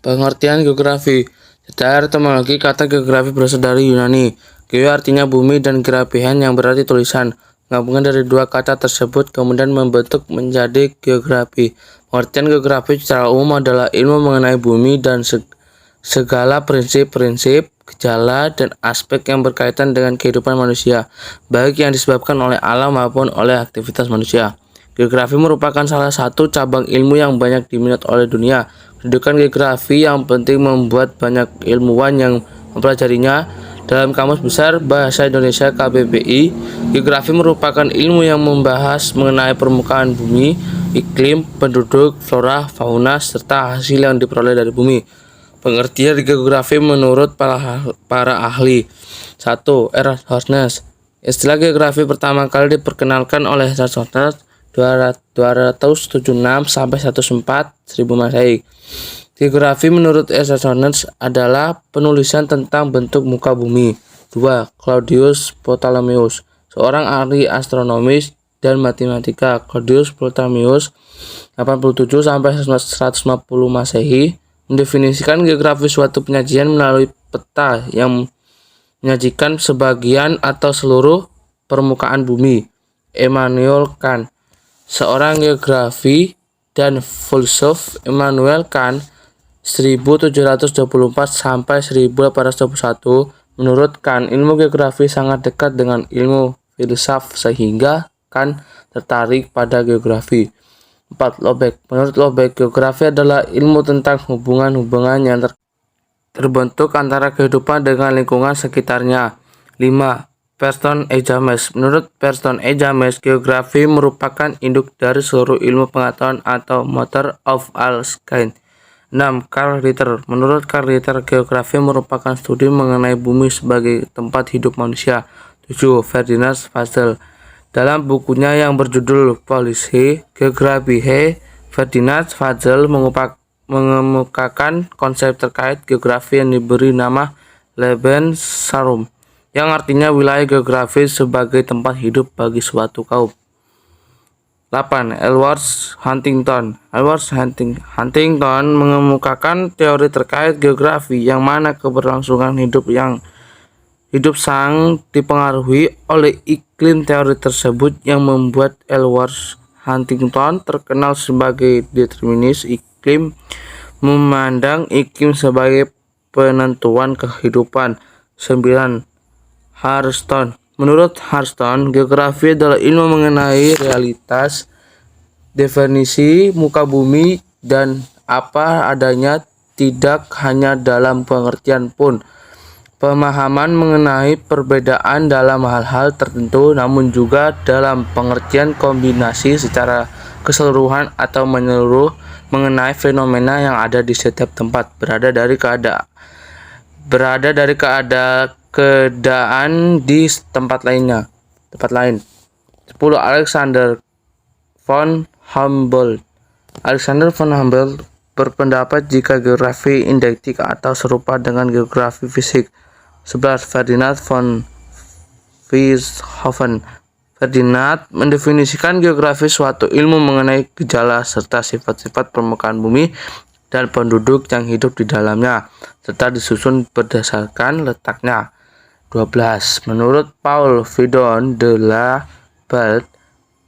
Pengertian geografi. Secara etimologi, kata geografi berasal dari Yunani. Geo artinya bumi dan grafian yang berarti tulisan. Gabungan dari dua kata tersebut kemudian membentuk menjadi geografi. Pengertian geografi secara umum adalah ilmu mengenai bumi dan segala prinsip-prinsip, gejala, dan aspek yang berkaitan dengan kehidupan manusia, baik yang disebabkan oleh alam maupun oleh aktivitas manusia. Geografi merupakan salah satu cabang ilmu yang banyak diminat oleh dunia. Kedudukan geografi yang penting membuat banyak ilmuwan yang mempelajarinya. Dalam Kamus Besar Bahasa Indonesia KBBI, geografi merupakan ilmu yang membahas mengenai permukaan bumi, iklim, penduduk, flora, fauna, serta hasil yang diperoleh dari bumi. Pengertian geografi menurut para ahli. 1. Eratosthenes. Istilah geografi pertama kali diperkenalkan oleh Eratosthenes 276 sampai 104 1000 Masehi. Geografi menurut Eratosthenes adalah penulisan tentang bentuk muka bumi. 2. Claudius Ptolemeus, seorang ahli astronomi dan matematika. Claudius Ptolemeus 87 sampai 150 Masehi mendefinisikan geografi suatu penyajian melalui peta yang menyajikan sebagian atau seluruh permukaan bumi. Immanuel Kant, seorang geografi dan filsuf. Immanuel Kant 1724 sampai 1821. Menurut Kant, ilmu geografi sangat dekat dengan ilmu filsafat sehingga Kant tertarik pada geografi. 4. Lobeck. Menurut Lobeck, geografi adalah ilmu tentang hubungan-hubungan yang terbentuk antara kehidupan dengan lingkungan sekitarnya. 5. Preston E. James. Menurut Preston E. James, geografi merupakan induk dari seluruh ilmu pengetahuan atau mother of all science. 6. Karl Ritter. Menurut Karl Ritter, geografi merupakan studi mengenai bumi sebagai tempat hidup manusia. 7. Ferdinand Vassel. Dalam bukunya yang berjudul Policy Geographiae, Ferdinand Vassel mengemukakan konsep terkait geografi yang diberi nama Lebensraum, yang artinya wilayah geografis sebagai tempat hidup bagi suatu kaum. 8. Edward Huntington. Huntington mengemukakan teori terkait geografi yang mana keberlangsungan hidup sang dipengaruhi oleh iklim. Teori tersebut yang membuat Edward Huntington terkenal sebagai determinis iklim, memandang iklim sebagai penentuan kehidupan. 9. Hurston. Menurut Hurston, geografi adalah ilmu mengenai realitas, definisi muka bumi dan apa adanya, tidak hanya dalam pengertian pun pemahaman mengenai perbedaan dalam hal-hal tertentu, namun juga dalam pengertian kombinasi secara keseluruhan atau menyeluruh mengenai fenomena yang ada di setiap tempat berada dari keadaan di tempat lain. 10. Alexander von Humboldt. Alexander von Humboldt berpendapat jika geografi identik atau serupa dengan geografi fisik. 11. Ferdinand von Weizsäcker. Ferdinand mendefinisikan geografi suatu ilmu mengenai gejala serta sifat-sifat permukaan bumi dan penduduk yang hidup di dalamnya, serta disusun berdasarkan letaknya. 12. Menurut Paul Vidon de la Belt,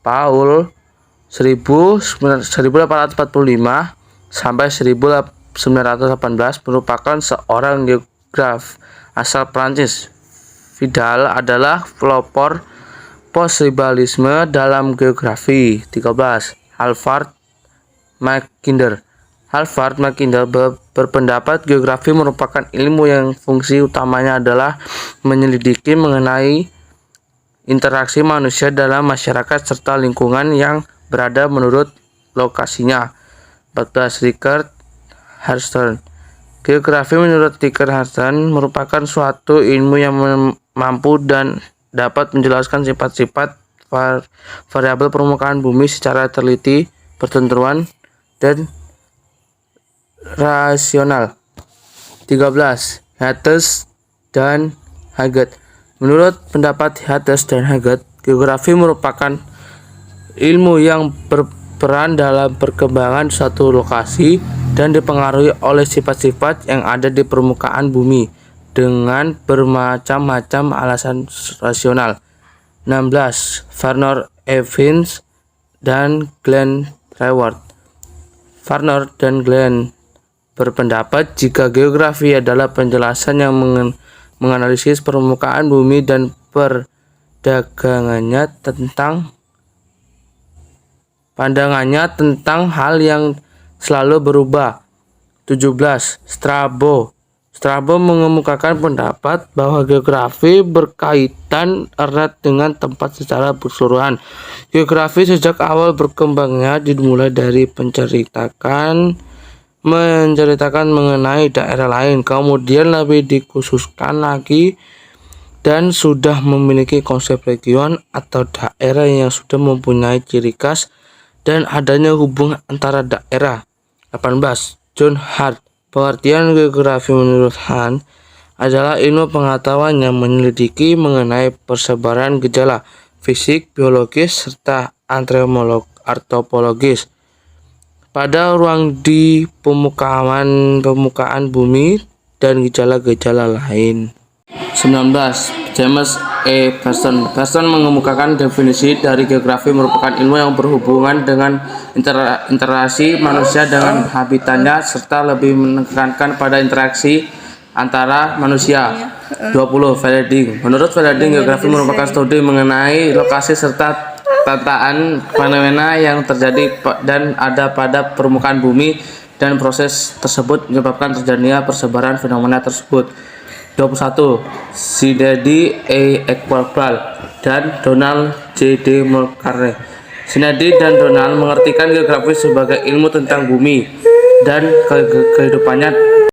Paul 1845 sampai 1918 merupakan seorang geograf asal Prancis. Vidal adalah pelopor posibilisme dalam geografi. 13. Alfred Mackinder berpendapat geografi merupakan ilmu yang fungsi utamanya adalah menyelidiki mengenai interaksi manusia dalam masyarakat serta lingkungan yang berada menurut lokasinya. 14. Richard Hurston. Geografi menurut Richard Hurston merupakan suatu ilmu yang mampu dan dapat menjelaskan sifat-sifat variabel permukaan bumi secara teliti, bertentuan, dan rasional. 13. Hattes dan Haggett. Menurut pendapat Hattes dan Haggett, geografi merupakan ilmu yang berperan dalam perkembangan suatu lokasi dan dipengaruhi oleh sifat-sifat yang ada di permukaan bumi dengan bermacam-macam alasan rasional. 16. Varner Evans dan Glenn Reward. Varner dan Glenn berpendapat jika geografi adalah penjelasan yang menganalisis permukaan bumi dan pandangannya tentang hal yang selalu berubah. 17. Strabo mengemukakan pendapat bahwa geografi berkaitan erat dengan tempat secara keseluruhan. Geografi sejak awal berkembangnya dimulai dari menceritakan mengenai daerah lain, kemudian lebih dikhususkan lagi dan sudah memiliki konsep region atau daerah yang sudah mempunyai ciri khas dan adanya hubungan antara daerah. 18. John Hart. Pengertian geografi menurut Hart adalah ilmu pengetahuan yang menyelidiki mengenai persebaran gejala fisik, biologis, serta antropologis pada ruang di permukaan bumi dan gejala-gejala lain. 19. James E. Pearson. Pearson mengemukakan definisi dari geografi merupakan ilmu yang berhubungan dengan interaksi manusia dengan habitatnya serta lebih menekankan pada interaksi antara manusia. 20. Fielding. Menurut Fielding, geografi merupakan studi mengenai lokasi serta tataan fenomena yang terjadi dan ada pada permukaan bumi dan proses tersebut menyebabkan terjadinya persebaran fenomena tersebut. 21. Sinedi E. Equal dan Donald J. D. Mulcahy. Sinedi dan Donald mengartikan geografi sebagai ilmu tentang bumi dan kehidupannya